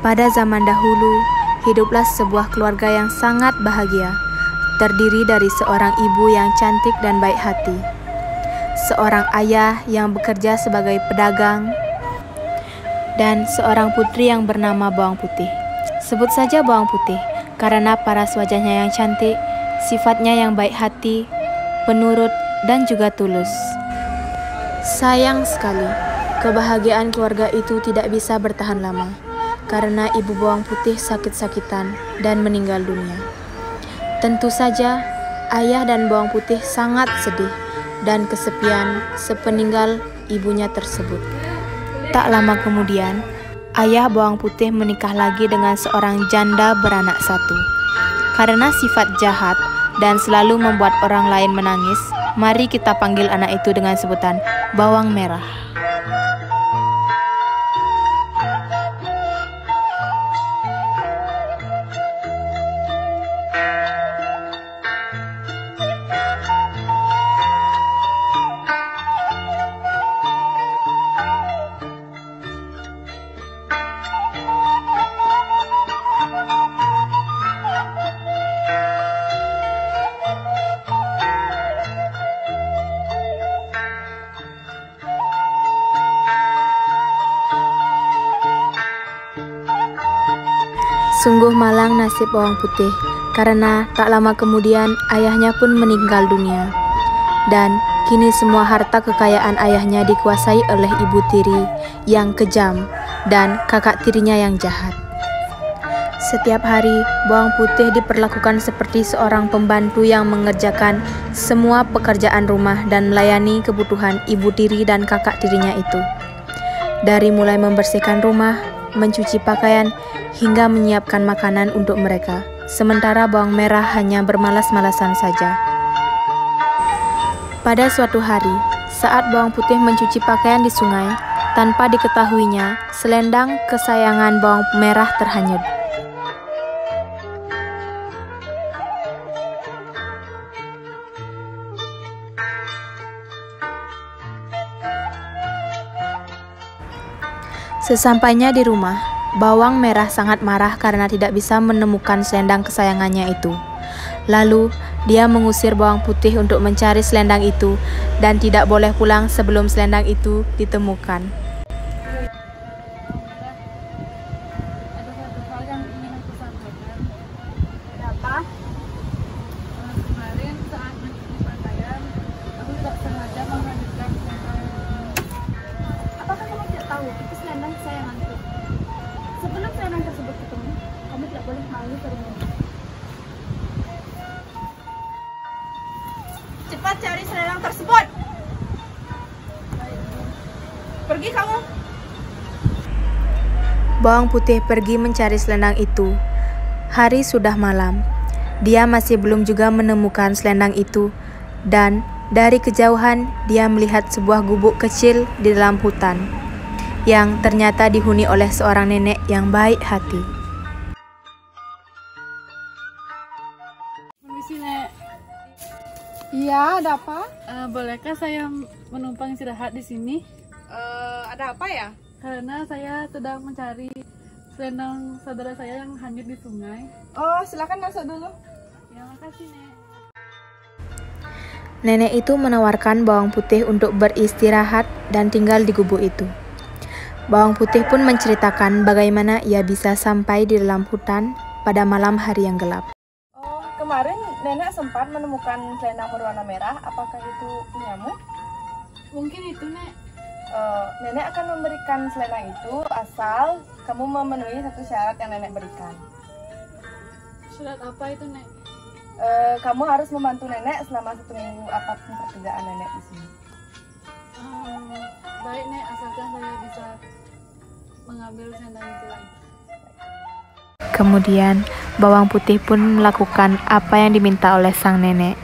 Pada zaman dahulu, hiduplah sebuah keluarga yang sangat bahagia, terdiri dari seorang ibu yang cantik dan baik hati, seorang ayah yang bekerja sebagai pedagang, dan seorang putri yang bernama Bawang Putih. Sebut saja Bawang Putih, karena paras wajahnya yang cantik, sifatnya yang baik hati, penurut, dan juga tulus. Sayang sekali, kebahagiaan keluarga itu tidak bisa bertahan lama, karena ibu Bawang Putih sakit-sakitan dan meninggal dunia. Tentu saja, ayah dan Bawang Putih sangat sedih dan kesepian sepeninggal ibunya tersebut. Tak lama kemudian, ayah Bawang Putih menikah lagi dengan seorang janda beranak satu. Karena sifat jahat dan selalu membuat orang lain menangis, mari kita panggil anak itu dengan sebutan Bawang Merah. Sungguh malang nasib Bawang Putih, karena tak lama kemudian ayahnya pun meninggal dunia. Dan kini semua harta kekayaan ayahnya dikuasai oleh ibu tiri yang kejam dan kakak tirinya yang jahat. Setiap hari, Bawang Putih diperlakukan seperti seorang pembantu yang mengerjakan semua pekerjaan rumah dan melayani kebutuhan ibu tiri dan kakak tirinya itu. Dari mulai membersihkan rumah, mencuci pakaian, hingga menyiapkan makanan untuk mereka. Sementara Bawang Merah hanya bermalas-malasan saja. Pada suatu hari, saat Bawang Putih mencuci pakaian di sungai, tanpa diketahuinya, selendang kesayangan Bawang Merah terhanyut. Sesampainya di rumah, Bawang Merah sangat marah karena tidak bisa menemukan selendang kesayangannya itu. Lalu, dia mengusir Bawang Putih untuk mencari selendang itu dan tidak boleh pulang sebelum selendang itu ditemukan. Ada satu hal yang ingin aku sampaikan. Apa? Kemarin saat mencuci pakaian, aku tidak sengaja menghanyutkan selendang ini. Apakah kamu tidak tahu itu selendang kesayanganku? Sebelum selendang tersebut ketemu, kamu tidak boleh malu ke rumah. Cepat cari selendang tersebut. Pergi kamu. Bawang Putih pergi mencari selendang itu. Hari sudah malam. Dia masih belum juga menemukan selendang itu, dan dari kejauhan dia melihat sebuah gubuk kecil di dalam hutan yang ternyata dihuni oleh seorang nenek yang baik hati. Permisi, Nek. Iya, ada apa? Bolehkah saya menumpang istirahat di sini? Ada apa ya? Karena saya sedang mencari selendang saudara saya yang hanyut di sungai. Oh, silakan masuk dulu. Ya, makasih, Nek. Nenek itu menawarkan Bawang Putih untuk beristirahat dan tinggal di gubuk itu. Bawang Putih pun menceritakan bagaimana ia bisa sampai di dalam hutan pada malam hari yang gelap. Oh, kemarin nenek sempat menemukan selendang berwarna merah. Apakah itu punyamu? Mungkin itu, Nek. Nenek akan memberikan selendang itu asal kamu memenuhi satu syarat yang nenek berikan. Surat apa itu, Nek? Kamu harus membantu nenek selama 1 minggu apapun pekerjaan nenek di sini. Baik, Nek, asalkan saya bisa mengambil selendang itu lagi. Kemudian, Bawang Putih pun melakukan apa yang diminta oleh sang nenek.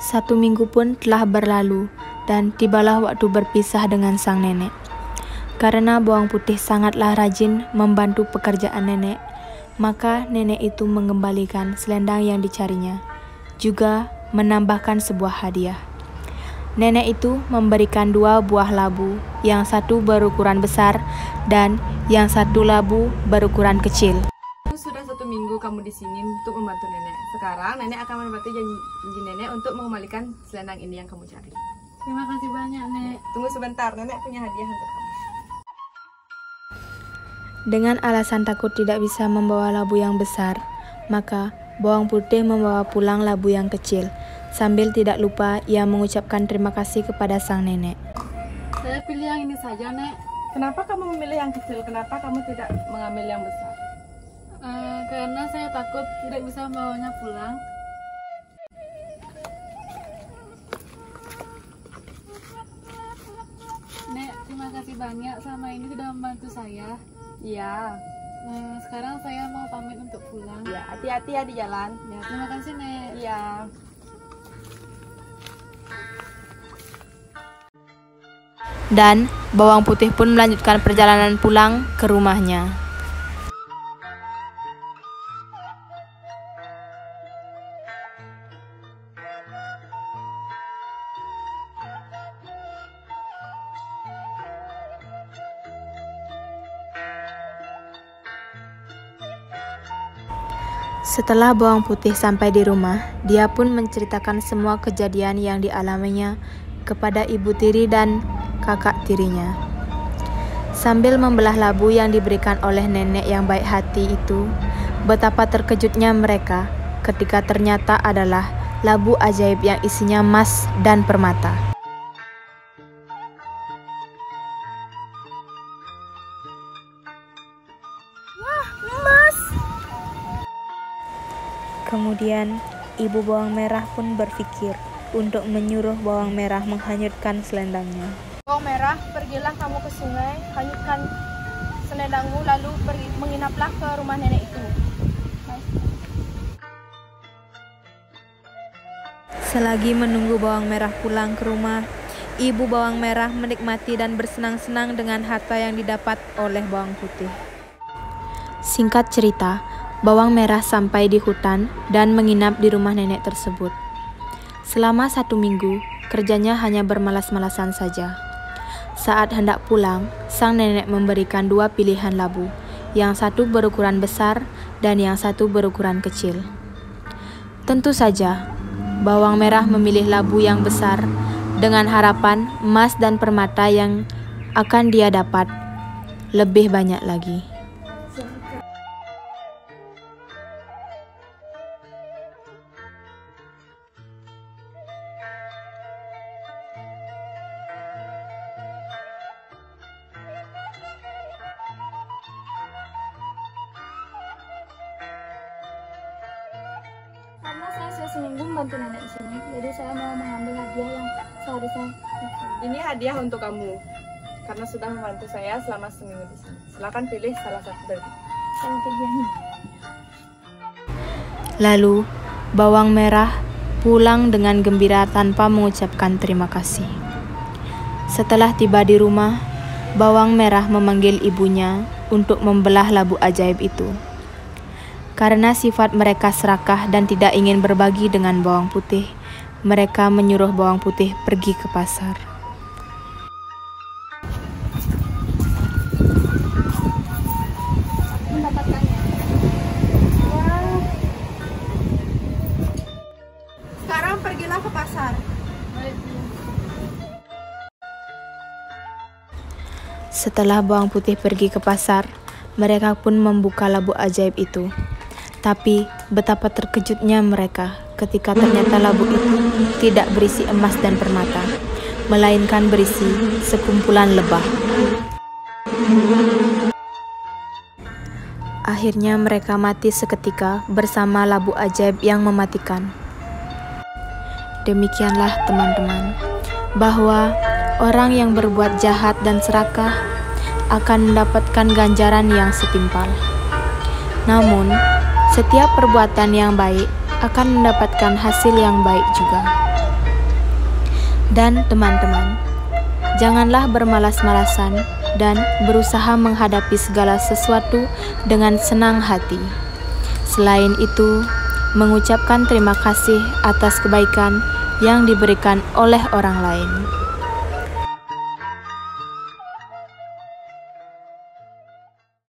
1 minggu pun telah berlalu dan tibalah waktu berpisah dengan sang nenek. Karena bawang putih sangatlah rajin membantu pekerjaan nenek, maka nenek itu mengembalikan selendang yang dicarinya, juga menambahkan sebuah hadiah. Nenek itu memberikan 2 buah labu, yang satu berukuran besar dan yang satu labu berukuran kecil. Sudah 1 minggu kamu di sini untuk membantu nenek. Sekarang nenek akan menepati janji nenek untuk mengembalikan selendang ini yang kamu cari. Terima kasih banyak, Nek. Tunggu sebentar, nenek punya hadiah untuk kamu. Dengan alasan takut tidak bisa membawa labu yang besar, maka bawang putih membawa pulang labu yang kecil. Sambil tidak lupa ia mengucapkan terima kasih kepada sang nenek. Saya pilih yang ini saja, Nek. Kenapa kamu memilih yang kecil? Kenapa kamu tidak mengambil yang besar? Karena saya takut tidak bisa membawanya pulang. Nek, terima kasih banyak selama ini sudah membantu saya. Iya. Sekarang saya mau pamit untuk pulang. Ya, hati-hati ya di jalan. Ya, terima kasih, Nek. Iya. Dan bawang putih pun melanjutkan perjalanan pulang ke rumahnya. Setelah bawang putih sampai di rumah, dia pun menceritakan semua kejadian yang dialaminya kepada ibu tiri dan kakak tirinya. Sambil membelah labu yang diberikan oleh nenek yang baik hati itu, betapa terkejutnya mereka ketika ternyata adalah labu ajaib yang isinya emas dan permata. Kemudian, ibu bawang merah pun berpikir untuk menyuruh bawang merah menghanyutkan selendangnya. Bawang merah, pergilah kamu ke sungai, hanyutkan selendangmu, lalu menginaplah ke rumah nenek itu. Selagi menunggu bawang merah pulang ke rumah, ibu bawang merah menikmati dan bersenang-senang dengan harta yang didapat oleh bawang putih. Singkat cerita, bawang merah sampai di hutan dan menginap di rumah nenek tersebut. Selama 1 minggu, kerjanya hanya bermalas-malasan saja. Saat hendak pulang, sang nenek memberikan 2 pilihan labu, yang satu berukuran besar dan yang satu berukuran kecil. Tentu saja, bawang merah memilih labu yang besar dengan harapan emas dan permata yang akan dia dapat lebih banyak lagi. Karena saya sudah seminggu membantu nenek di sini, jadi saya mau mengambil hadiah yang seharusnya. Ini hadiah untuk kamu karena sudah membantu saya selama seminggu di sini. Silakan pilih salah satu dari. Saya pilih yang ini. Lalu, bawang merah pulang dengan gembira tanpa mengucapkan terima kasih. Setelah tiba di rumah, bawang merah memanggil ibunya untuk membelah labu ajaib itu. Karena sifat mereka serakah dan tidak ingin berbagi dengan bawang putih, mereka menyuruh bawang putih pergi ke pasar. Mendapatkannya. Sekarang pergilah ke pasar. Setelah bawang putih pergi ke pasar, mereka pun membuka labu ajaib itu. Tapi betapa terkejutnya mereka ketika ternyata labu itu tidak berisi emas dan permata, melainkan berisi sekumpulan lebah. Akhirnya mereka mati seketika bersama labu ajaib yang mematikan. Demikianlah teman-teman, bahwa orang yang berbuat jahat dan serakah akan mendapatkan ganjaran yang setimpal. Namun, setiap perbuatan yang baik akan mendapatkan hasil yang baik juga. Dan teman-teman, janganlah bermalas-malasan dan berusaha menghadapi segala sesuatu dengan senang hati. Selain itu, mengucapkan terima kasih atas kebaikan yang diberikan oleh orang lain.